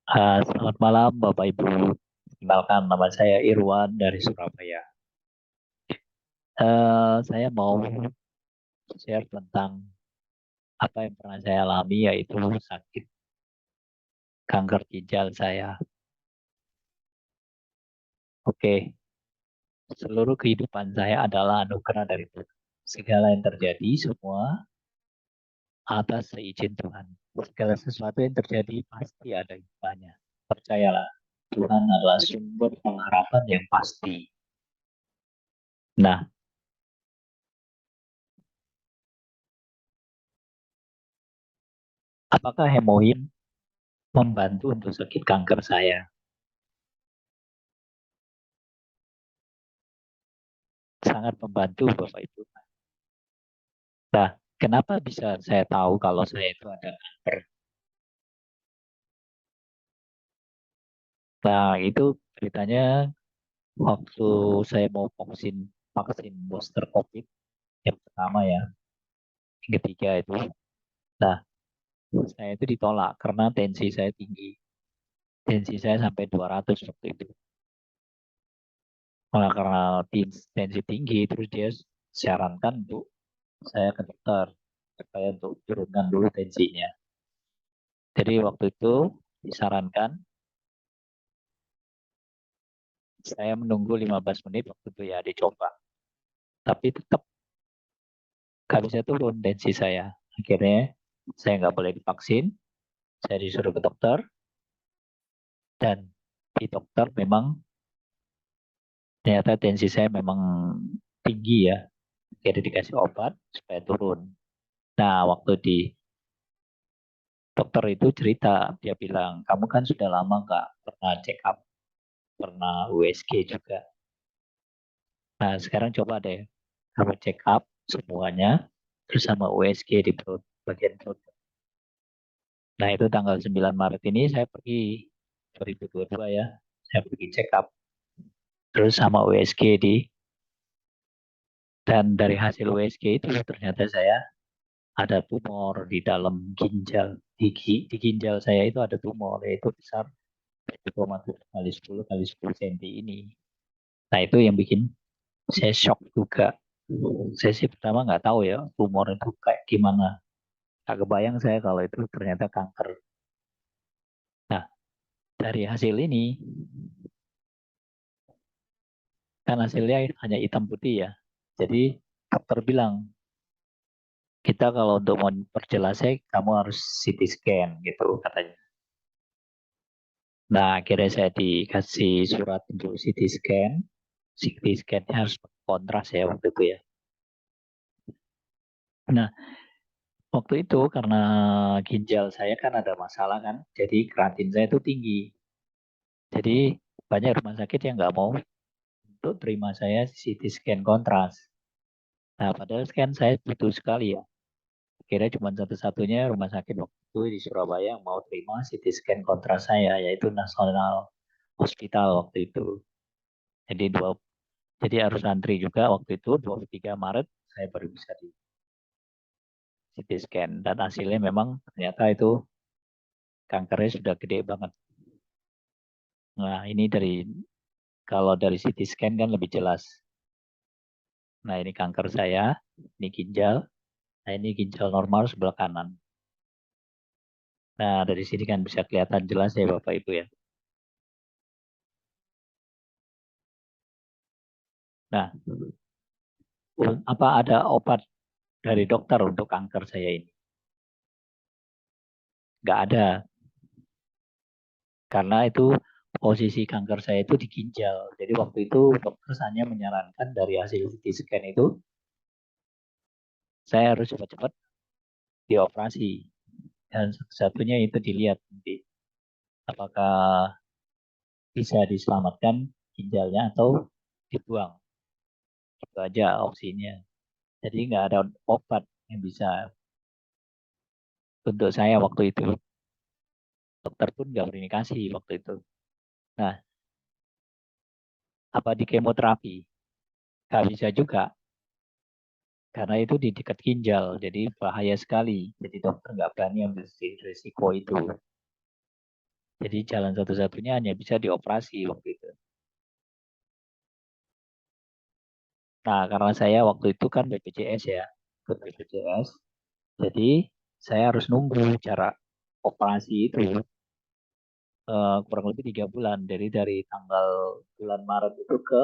Selamat malam Bapak Ibu. Kenalkan nama saya Irwan dari Surabaya. Saya mau share tentang apa yang pernah saya alami yaitu sakit kanker ginjal saya. Oke, seluruh kehidupan saya adalah anugerah dari Tuhan. Segala yang terjadi semua atas seizin Tuhan. Segala sesuatu yang terjadi pasti ada hikmahnya. Percayalah, Tuhan adalah sumber pengharapan yang pasti. Nah, apakah hemoin membantu untuk sakit kanker saya? Sangat membantu Bapak Ibu. Nah, kenapa bisa saya tahu kalau saya itu ada kanker? Nah, itu ceritanya waktu saya mau vaksin vaksin booster COVID yang pertama ya, yang ketiga itu. Nah, saya itu ditolak karena tensi saya tinggi. Tensi saya sampai 200 waktu itu. Nah, karena tensi tinggi, terus dia sarankan untuk saya ke dokter supaya untuk turunkan dulu tensinya. Jadi waktu itu disarankan saya menunggu 15 menit waktu itu ya dicoba. Tapi tetap nggak bisa turun tensi saya. Akhirnya saya nggak boleh divaksin, saya disuruh ke dokter, dan di dokter memang ternyata tensi saya memang tinggi ya. Akhirnya dikasih obat supaya turun. Nah, waktu di dokter itu cerita, dia bilang, kamu kan sudah lama nggak pernah check up, pernah USG juga. Nah, sekarang coba deh, kamu check up semuanya, terus sama USG di perut, bagian perut. Nah, itu tanggal 9 Maret ini saya pergi 2022 ya. Saya pergi check up terus sama USG dan dari hasil USG itu ternyata saya ada tumor di dalam ginjal. Di ginjal saya itu ada tumor yaitu besar 1,7 kali 10 kali 10 cm ini. Nah, itu yang bikin saya shock juga. Saya sih pertama nggak tahu ya tumor itu kayak gimana. Tak kebayang saya kalau itu ternyata kanker. Nah, dari hasil ini kan hasilnya hanya hitam putih ya. Jadi dokter bilang, kita kalau untuk mau perjelasnya kamu harus CT scan gitu katanya. Nah, akhirnya saya dikasih surat untuk CT scan. CT scan-nya harus kontras ya waktu itu ya. Nah, waktu itu karena ginjal saya kan ada masalah kan, jadi kreatin saya itu tinggi. Jadi banyak rumah sakit yang nggak mau untuk terima saya CT scan kontras. Nah, padahal scan saya butuh sekali ya. Kira cuma satu-satunya rumah sakit waktu itu di Surabaya yang mau terima CT scan kontras saya, yaitu Nasional Hospital waktu itu. Jadi jadi harus antri juga waktu itu 23 Maret saya baru bisa di CT scan dan hasilnya memang ternyata itu kankernya sudah gede banget. Nah, ini kalau dari CT scan kan lebih jelas. Nah, ini kanker saya, ini ginjal. Nah, ini ginjal normal sebelah kanan. Nah, dari sini kan bisa kelihatan jelas ya Bapak Ibu ya. Nah, apa ada obat dari dokter untuk kanker saya ini? Nggak ada, karena itu posisi kanker saya itu di ginjal. Jadi waktu itu dokter hanya menyarankan dari hasil CT scan itu, saya harus cepat-cepat dioperasi. Dan satu-satunya itu dilihat nanti apakah bisa diselamatkan ginjalnya atau dibuang. Itu aja opsinya. Jadi nggak ada obat yang bisa untuk saya waktu itu. Dokter pun nggak berindikasi waktu itu. Nah, apa di kemoterapi? Nggak bisa juga, karena itu di dekat ginjal, jadi bahaya sekali. Jadi dokter nggak berani ambil risiko itu. Jadi jalan satu-satunya hanya bisa dioperasi waktu itu. Nah, karena saya waktu itu kan BPJS ya, ikut BPJS. Jadi saya harus nunggu cara operasi itu kurang lebih 3 bulan. Jadi dari tanggal bulan Maret itu ke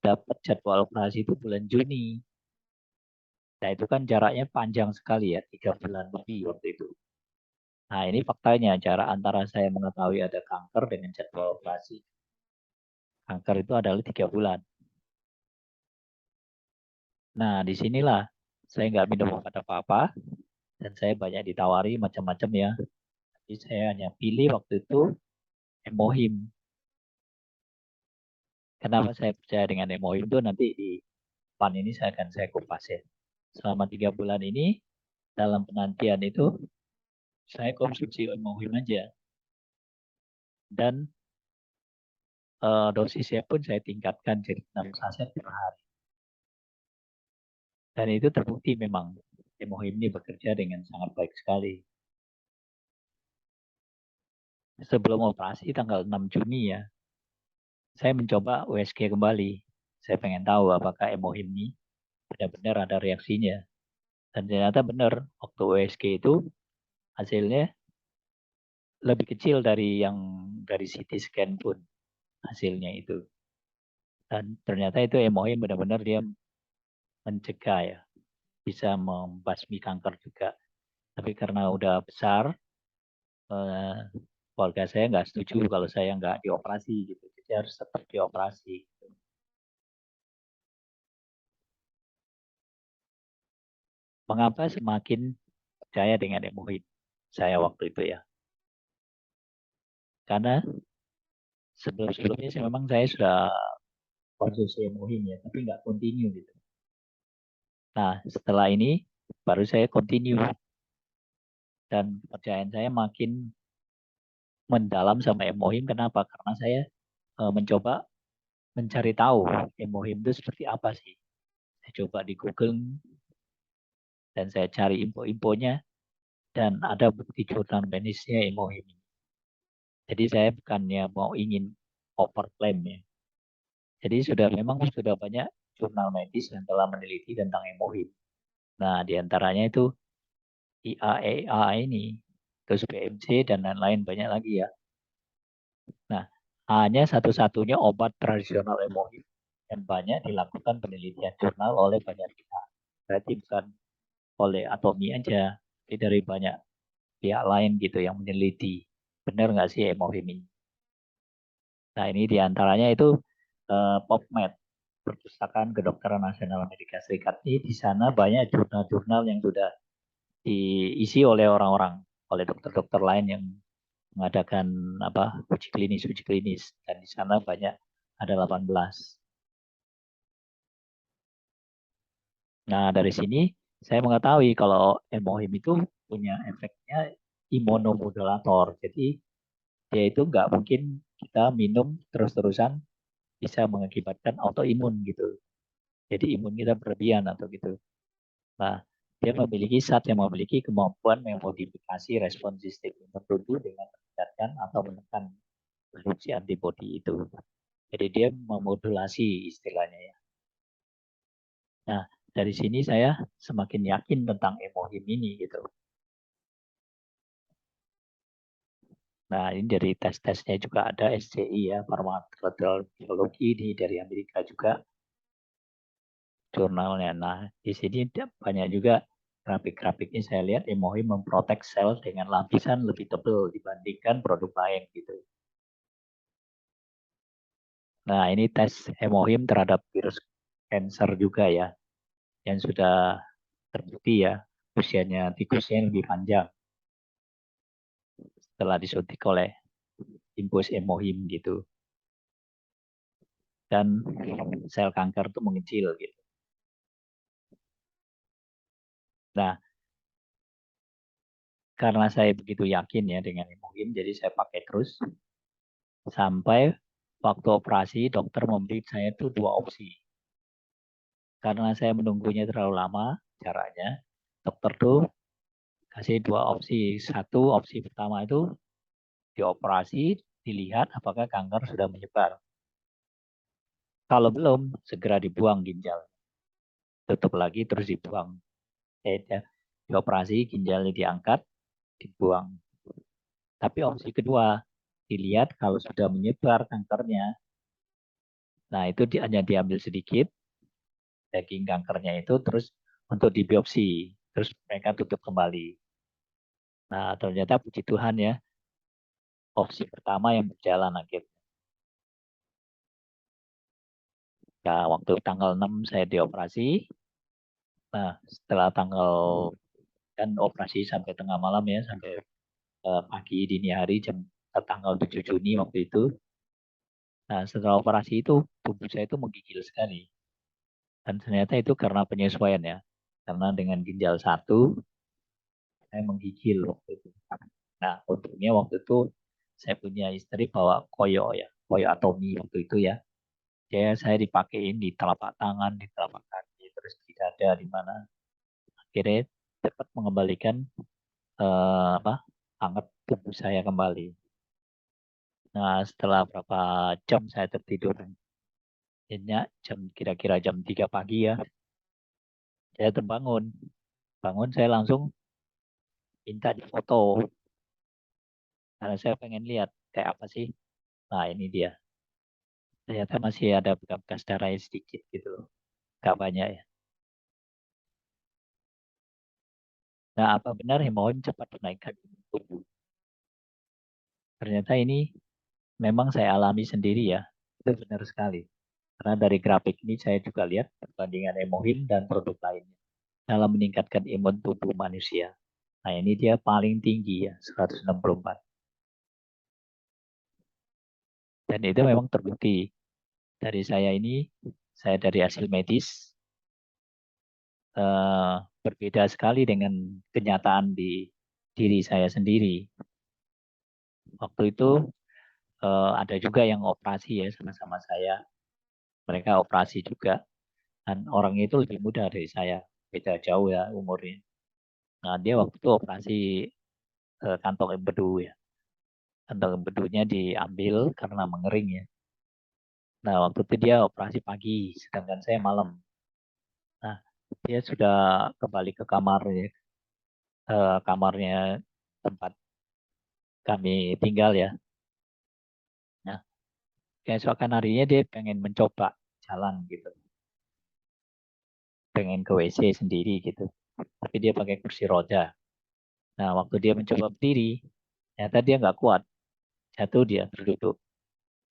dapat jadwal operasi itu bulan Juni. Nah itu kan jaraknya panjang sekali ya, 3 bulan lebih waktu itu. Nah ini faktanya, jarak antara saya mengetahui ada kanker dengan jadwal operasi. Kanker itu adalah 3 bulan. Nah disinilah saya nggak minum obat apa-apa dan saya banyak ditawari macam-macam ya. Jadi saya hanya pilih waktu itu Emohim. Kenapa saya percaya dengan Emohim itu nanti di depan ini saya kupas ya. Selama 3 bulan ini dalam penantian itu saya konsumsi Emohim aja dan dosisnya pun saya tingkatkan jadi 6 saset per hari. Dan itu terbukti memang Emohim ini bekerja dengan sangat baik sekali. Sebelum operasi tanggal 6 Juni ya, saya mencoba USG kembali. Saya pengen tahu apakah Emohim ini benar-benar ada reaksinya. Dan ternyata benar, waktu USG itu hasilnya lebih kecil dari yang dari CT scan pun hasilnya itu. Dan ternyata itu Emohim benar-benar dia mencegah ya, bisa membasmi kanker juga. Tapi karena udah besar, eh, keluarga saya nggak setuju kalau saya nggak dioperasi gitu. Jadi harus tetap dioperasi. Mengapa semakin percaya dengan Emohim? Saya waktu itu ya. Karena sebelum-sebelumnya memang saya sudah konsumsi Emohim ya, tapi nggak continue gitu. Nah, setelah ini baru saya continue dan kepercayaan saya makin mendalam sama Emohim. Kenapa? Karena saya mencoba mencari tahu Emohim itu seperti apa sih. Saya coba di Google dan saya cari info-infonya dan ada bukti jurnal medisnya Emohim. Jadi saya bukannya mau ingin overclaim ya. Jadi memang sudah banyak jurnal medis yang telah meneliti tentang Emohim. Nah, diantaranya itu IAEA ini, terus BMC dan lain-lain banyak lagi ya. Nah, hanya satu-satunya obat tradisional Emohim yang banyak dilakukan penelitian jurnal oleh banyak pihak. Berarti bukan oleh Atomi aja, tapi dari banyak pihak lain gitu yang meneliti. Benar nggak sih Emohim ini? Nah, ini diantaranya itu PubMed, Perpustakaan Kedokteran Nasional Amerika Serikat. Ini di sana banyak jurnal-jurnal yang sudah diisi oleh orang-orang, oleh dokter-dokter lain yang mengadakan uji klinis dan di sana banyak ada 18. Nah, dari sini saya mengetahui kalau Emohim itu punya efeknya imunomodulator. Jadi dia itu nggak mungkin kita minum terus-terusan bisa mengakibatkan autoimun gitu. Jadi imun kita berlebihan atau gitu. Nah, dia memiliki zat yang memiliki kemampuan memodifikasi respon sistem tertentu dengan meningkatkan atau menekan produksi antibodi itu. Jadi dia memodulasi istilahnya ya. Nah, dari sini saya semakin yakin tentang Emohim ini gitu. Nah, ini dari tes-tesnya juga ada SCI ya, farmakologi ini dari Amerika juga jurnalnya. Nah, di sini banyak juga grafik-grafiknya saya lihat Emohim memprotek sel dengan lapisan lebih tebal dibandingkan produk lain gitu. Nah, ini tes Emohim terhadap virus cancer juga ya, yang sudah terbukti ya usianya tikusnya lebih panjang setelah disuntik oleh infus Emohim gitu. Dan sel kanker itu mengecil gitu. Nah, karena saya begitu yakin ya dengan Emohim, jadi saya pakai terus sampai waktu operasi dokter memberi saya itu 2 opsi. Karena saya menunggunya terlalu lama caranya, dokter tuh kasih 2 opsi. Satu opsi pertama itu dioperasi, dilihat apakah kanker sudah menyebar. Kalau belum, segera dibuang ginjal. Tutup lagi terus dibuang. Dioperasi, ginjalnya diangkat, dibuang. Tapi opsi kedua, dilihat kalau sudah menyebar kankernya. Nah, itu hanya diambil sedikit, daging kankernya itu, terus untuk dibiopsi. Terus mereka tutup kembali. Nah, ternyata puji Tuhan ya, opsi pertama yang berjalan akhirnya. Nah, waktu tanggal 6 saya dioperasi. Nah, setelah tanggal kan operasi sampai tengah malam ya, sampai pagi dini hari tanggal 7 Juni waktu itu. Nah, setelah operasi itu tubuh saya itu menggigil sekali. Dan ternyata itu karena penyesuaian ya. Karena dengan ginjal satu, saya menggigil waktu itu. Nah, untungnya waktu itu saya punya istri bawa koyo ya, koyo atomi waktu itu ya. Saya dipakein di telapak tangan, di telapak kaki, terus di dada, di mana. Akhirnya cepat mengembalikan hangat tubuh saya kembali. Nah, setelah berapa jam saya tertidur, kira-kira jam 3 pagi ya, saya terbangun. Bangun saya langsung minta difoto, karena saya pengen lihat kayak apa sih. Nah, ini dia. Ternyata masih ada bekas darahnya sedikit gitu loh. Gak banyak ya. Nah, apa benar hemoroid cepat menaikkan imun tubuh? Ternyata ini memang saya alami sendiri ya. Itu benar sekali. Karena dari grafik ini saya juga lihat perbandingan hemohim dan produk lainnya dalam meningkatkan imun tubuh manusia. Nah, ini dia paling tinggi ya, 164. Dan itu memang terbukti. Dari saya dari hasil medis, berbeda sekali dengan kenyataan di diri saya sendiri. Waktu itu ada juga yang operasi ya sama-sama saya. Mereka operasi juga. Dan orangnya itu lebih muda dari saya. Beda jauh ya umurnya. Nah, dia waktu itu operasi kantong empedu ya. Kantong empedunya diambil karena mengering ya. Nah, waktu itu dia operasi pagi, sedangkan saya malam. Nah, dia sudah kembali ke kamarnya, kamarnya tempat kami tinggal ya. Nah, keesokan harinya dia pengen mencoba jalan gitu. Pengen ke WC sendiri gitu. Tapi dia pakai kursi roda. Nah, waktu dia mencoba berdiri, ternyata dia nggak kuat. Jatuh dia terduduk.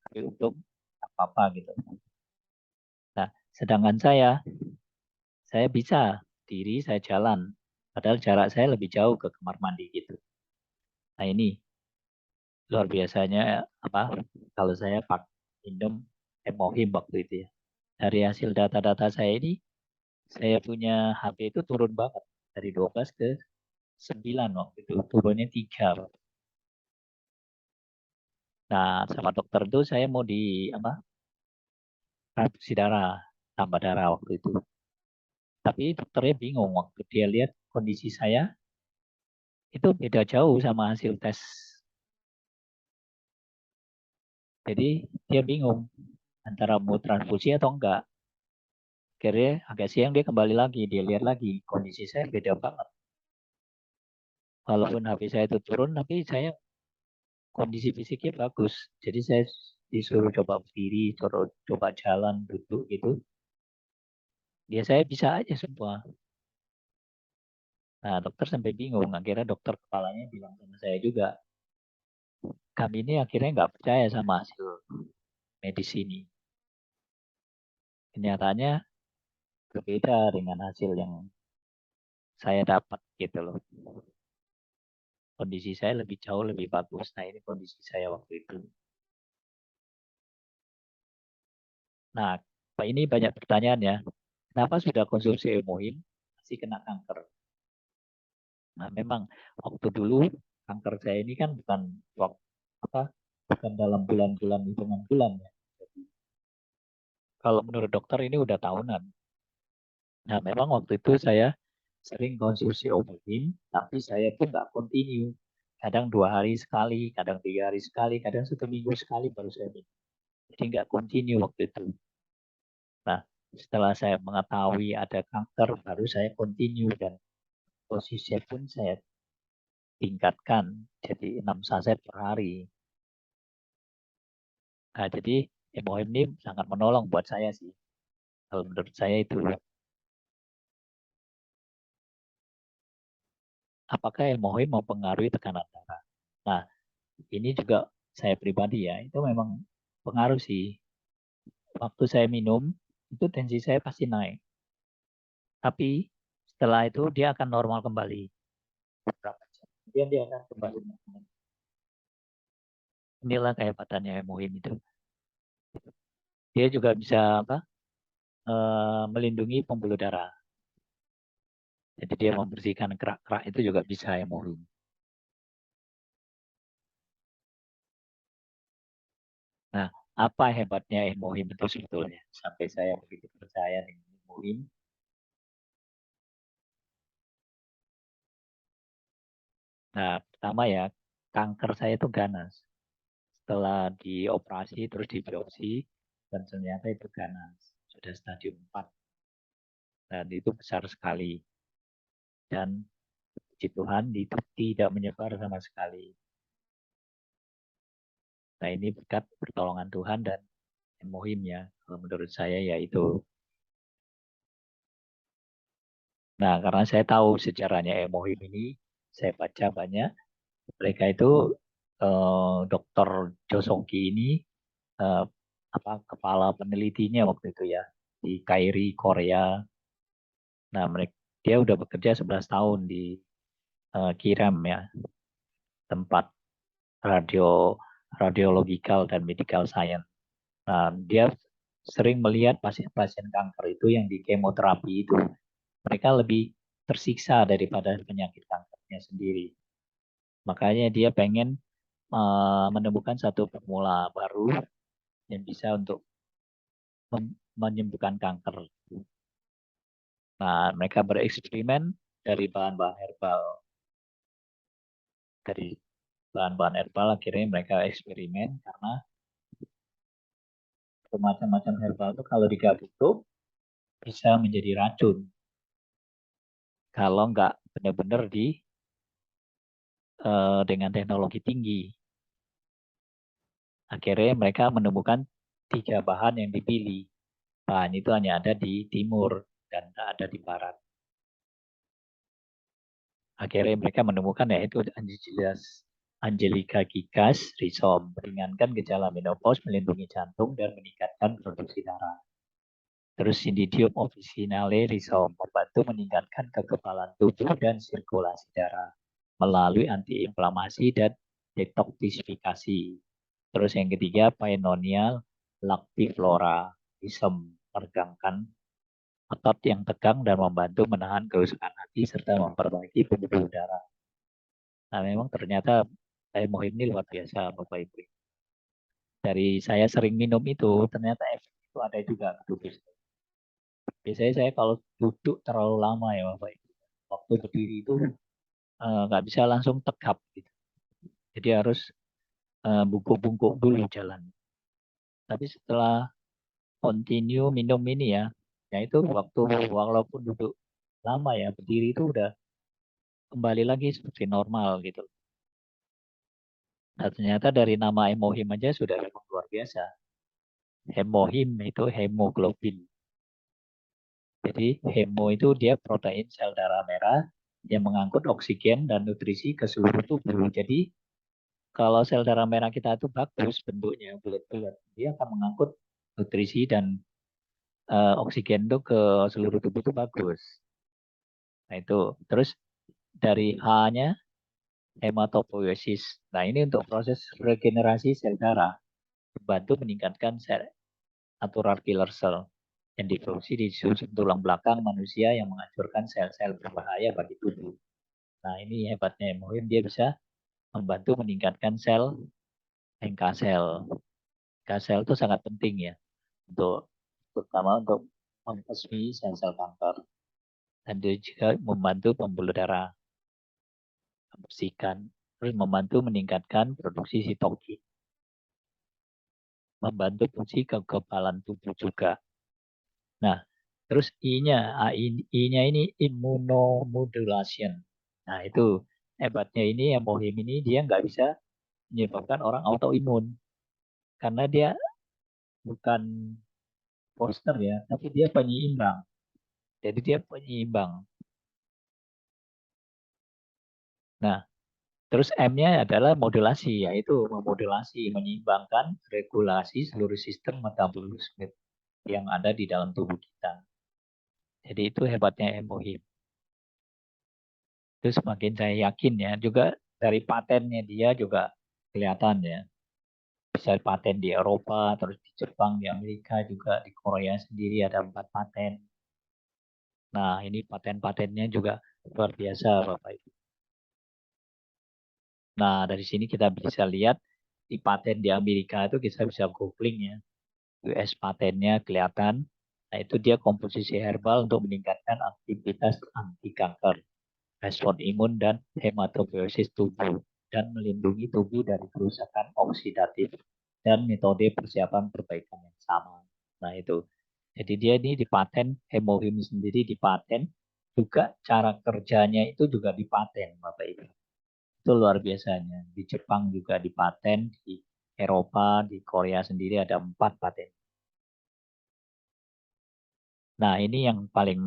Tapi untuk apa-apa gitu. Nah, sedangkan saya bisa diri, saya jalan. Padahal jarak saya lebih jauh ke kamar mandi gitu. Nah, ini luar biasanya apa kalau saya pak minum hemohim waktu itu ya. Dari hasil data-data saya ini, saya punya HP itu turun banget dari 12 ke 9 waktu itu. Turunnya 3. Nah, sama dokter itu saya mau di apa? Transfusi darah, tambah darah waktu itu. Tapi dokternya bingung waktu dia lihat kondisi saya itu beda jauh sama hasil tes. Jadi dia bingung antara mau transfusi atau enggak. Akhirnya agak siang dia kembali lagi, dia lihat lagi kondisi saya beda banget. Walaupun HP saya itu turun, tapi saya kondisi fisiknya bagus. Jadi saya disuruh coba berdiri, coba jalan, duduk gitu. Dia saya bisa aja semua. Nah, dokter sampai bingung. Akhirnya dokter kepalanya bilang sama saya juga, kami ini akhirnya nggak percaya sama hasil medis ini. Kenyataannya berbeda dengan hasil yang saya dapat gitu loh. Kondisi saya lebih jauh lebih bagus. Nah, ini kondisi saya waktu itu. Nah, Pak ini banyak pertanyaan ya. Kenapa sudah konsumsi hemohim masih kena kanker? Nah, memang waktu dulu kanker saya ini kan bukan waktu apa bukan dalam bulan-bulan hitungan bulan ya. Kalau menurut dokter ini udah tahunan. Nah, memang waktu itu saya sering konsumsi obat tapi saya pun nggak continue. Kadang 2 hari sekali, kadang 3 hari sekali, kadang 1 minggu sekali baru saya minum. Jadi nggak continue waktu itu. Nah, setelah saya mengetahui ada kanker, baru saya continue dan dosisnya pun saya tingkatkan jadi 6 saset per hari. Nah, jadi Hemohim ini sangat menolong buat saya sih. Kalau menurut saya itu. Apakah Hemohim mempengaruhi tekanan darah? Nah, ini juga saya pribadi ya, itu memang pengaruh sih. Waktu saya minum, itu tensi saya pasti naik. Tapi setelah itu dia akan normal kembali. Beberapa jam. Kemudian dia akan kembali normal. Inilah kehebatannya Hemohim itu. Dia juga bisa apa? Melindungi pembuluh darah. Jadi dia membersihkan kerak-kerak itu juga bisa Hemohim. Nah, apa hebatnya Hemohim itu sebetulnya? Sampai saya begitu percaya dengan Hemohim. Nah, pertama ya, kanker saya itu ganas. Setelah dioperasi, terus dibiopsi, dan ternyata itu ganas. Sudah stadium 4. Dan itu besar sekali. Dan puji Tuhan, itu tidak menyebar sama sekali. Nah, ini berkat pertolongan Tuhan dan Hemohim ya. Kalau menurut saya ya itu. Nah, karena saya tahu sejarahnya Hemohim ini, saya baca banyak. Mereka itu Dr. Josongki ini eh, apa kepala penelitinya waktu itu ya di Kairi, Korea. Nah, dia udah bekerja 11 tahun di Kiram ya, tempat radio radiological dan medical science. Nah, dia sering melihat pasien-pasien kanker itu yang di kemoterapi itu, mereka lebih tersiksa daripada penyakit kankernya sendiri. Makanya dia pengen menemukan satu formula baru yang bisa untuk menyembuhkan kanker. Nah, mereka bereksperimen dari bahan-bahan herbal. Dari bahan-bahan herbal akhirnya mereka eksperimen karena macam-macam herbal itu kalau digabung tuh bisa menjadi racun. Kalau nggak benar-benar dengan teknologi tinggi. Akhirnya mereka menemukan 3 bahan yang dipilih. Bahan itu hanya ada di timur dan tak ada di barat. Akhirnya mereka menemukan yaitu Angelica gigas rhizome, meringankan gejala menopause, melindungi jantung, dan meningkatkan produksi darah. Terus Indidium officinale rhizome, membantu meningkatkan kekebalan tubuh dan sirkulasi darah melalui antiinflamasi dan detoksifikasi. Terus yang ketiga, Paeonia lactiflora rhizome, meregangkan otot yang tegang dan membantu menahan kerusakan hati serta memperbaiki pembuluh darah. Nah, memang ternyata saya Mohim ini luar biasa, Bapak Ibu. Dari saya sering minum itu, ternyata efek itu ada juga ke tubuh. Biasanya saya kalau duduk terlalu lama ya Bapak Ibu. Waktu berdiri itu nggak bisa langsung tegap gitu. Jadi harus bungkuk-bungkuk dulu jalan. Tapi setelah continue minum ini ya, ya itu waktu walaupun duduk lama ya berdiri itu udah kembali lagi seperti normal gitu. Nah, ternyata dari nama hemohim aja sudah memang luar biasa. Hemohim itu hemoglobin. Jadi hemo itu dia protein sel darah merah yang mengangkut oksigen dan nutrisi ke seluruh tubuh. Jadi kalau sel darah merah kita itu bagus bentuknya bulat-bulat, dia akan mengangkut nutrisi dan oksigen itu ke seluruh tubuh itu bagus. Nah itu terus dari H-nya hematopoiesis. Nah ini untuk proses regenerasi sel darah, membantu meningkatkan sel natural killer cell yang diproduksi di susun tulang belakang manusia yang menghancurkan sel-sel berbahaya bagi tubuh. Nah ini hebatnya hemoglobin, dia bisa membantu meningkatkan sel NK sel. NK sel itu sangat penting ya untuk terutama untuk membasmi sel-sel kanker dan dia juga membantu pembuluh darah membersihkan Terus membantu meningkatkan produksi sitokin. Membantu fungsi kekebalan tubuh juga. Nah, terus I-nya ini immunomodulation. Nah, itu hebatnya ini hemohim ini dia nggak bisa menyebabkan orang autoimun. Karena dia bukan booster ya, tapi dia penyeimbang. Jadi dia penyeimbang. Nah, terus M-nya adalah modulasi, yaitu memodulasi, menyeimbangkan regulasi seluruh sistem metabolisme yang ada di dalam tubuh kita. Jadi itu hebatnya hemohim. Terus semakin saya yakin ya, juga dari patennya dia juga kelihatan ya. Bisa paten di Eropa, terus di Jepang, di Amerika juga, di Korea sendiri ada 4 paten. Nah, ini paten-patennya juga luar biasa, Bapak Ibu. Nah, dari sini kita bisa lihat di paten di Amerika itu kita bisa googling ya. US patennya kelihatan. Nah, itu dia komposisi herbal untuk meningkatkan aktivitas anti kanker, respon imun dan hematobiosis tubuh, dan melindungi tubuh dari kerusakan oksidatif dan metode persiapan perbaikan yang sama. Nah, itu. Jadi dia ini dipaten, hemohim sendiri dipaten, juga cara kerjanya itu juga dipaten, Bapak Ibu. Itu luar biasanya. Di Jepang juga dipaten, di Eropa, di Korea sendiri ada 4 paten. Nah, ini yang paling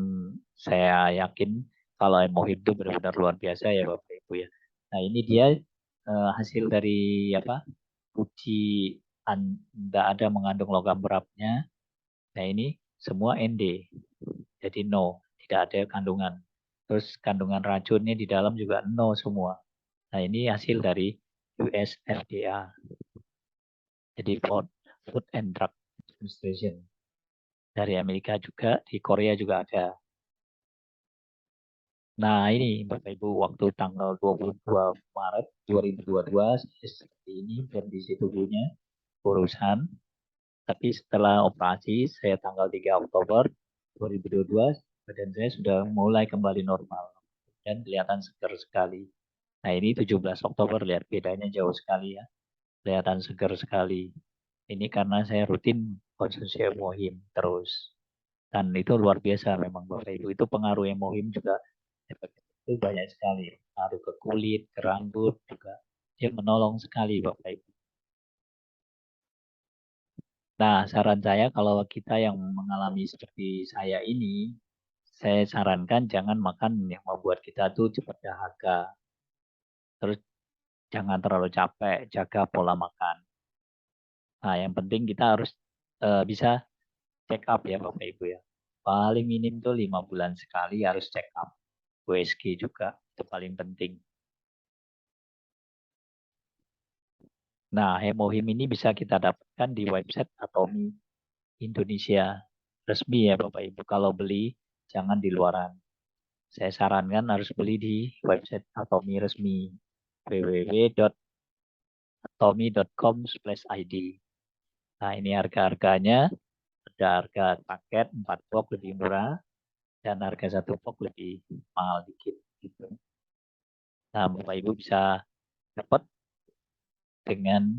saya yakin kalau hemohim itu benar-benar luar biasa ya Bapak Ibu ya. Nah, ini dia hasil dari apa? Uji tidak ada mengandung logam beratnya. Nah, ini semua ND. Jadi no, tidak ada kandungan. Terus kandungan racunnya di dalam juga no semua. Nah, ini hasil dari US FDA. Jadi Food and Drug Administration. Dari Amerika juga, di Korea juga ada. Nah, ini Bapak Ibu waktu tanggal 22 Maret 2022 seperti ini kondisi tubuhnya urusan. Tapi setelah operasi saya tanggal 3 Oktober 2022 badan saya sudah mulai kembali normal dan kelihatan segar sekali. Nah, ini 17 Oktober lihat bedanya jauh sekali ya. Kelihatan segar sekali. Ini karena saya rutin konsumsi hemohim terus. Dan itu luar biasa memang Bapak Ibu. Itu pengaruh hemohim juga itu banyak sekali. Pengaruh ke kulit, ke rambut juga. Dia menolong sekali Bapak Ibu. Nah, saran saya kalau kita yang mengalami seperti saya ini, saya sarankan jangan makan yang membuat kita tuh cepat dahaga. Terus jangan terlalu capek, jaga pola makan. Nah, yang penting kita harus bisa check up ya Bapak Ibu ya. Paling minim tuh 5 bulan sekali harus check up. USG juga itu paling penting. Nah, hemohim ini bisa kita dapatkan di website Atomi Indonesia resmi ya Bapak Ibu. Kalau beli jangan di luaran. Saya sarankan harus beli di website Atomi resmi www.atomi.com/id. Nah, ini harga-harganya. Ada harga paket 4 box lebih murah dan harga 1 box lebih mahal dikit gitu. Nah, Bapak Ibu bisa dapat dengan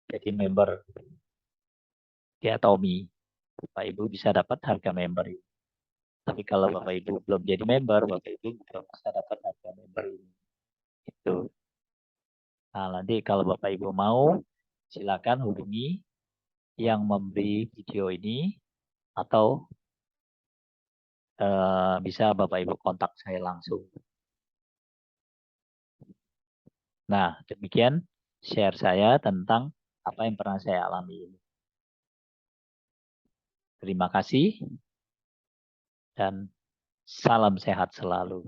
jadi member di Atomi. Bapak Ibu bisa dapat harga member ini. Tapi kalau Bapak Ibu belum jadi member, Bapak Ibu belum bisa dapat harga member ini. Itu. Nah, nanti kalau Bapak Ibu mau, silakan hubungi yang memberi video ini atau bisa Bapak Ibu kontak saya langsung. Nah, demikian share saya tentang apa yang pernah saya alami ini. Terima kasih dan salam sehat selalu.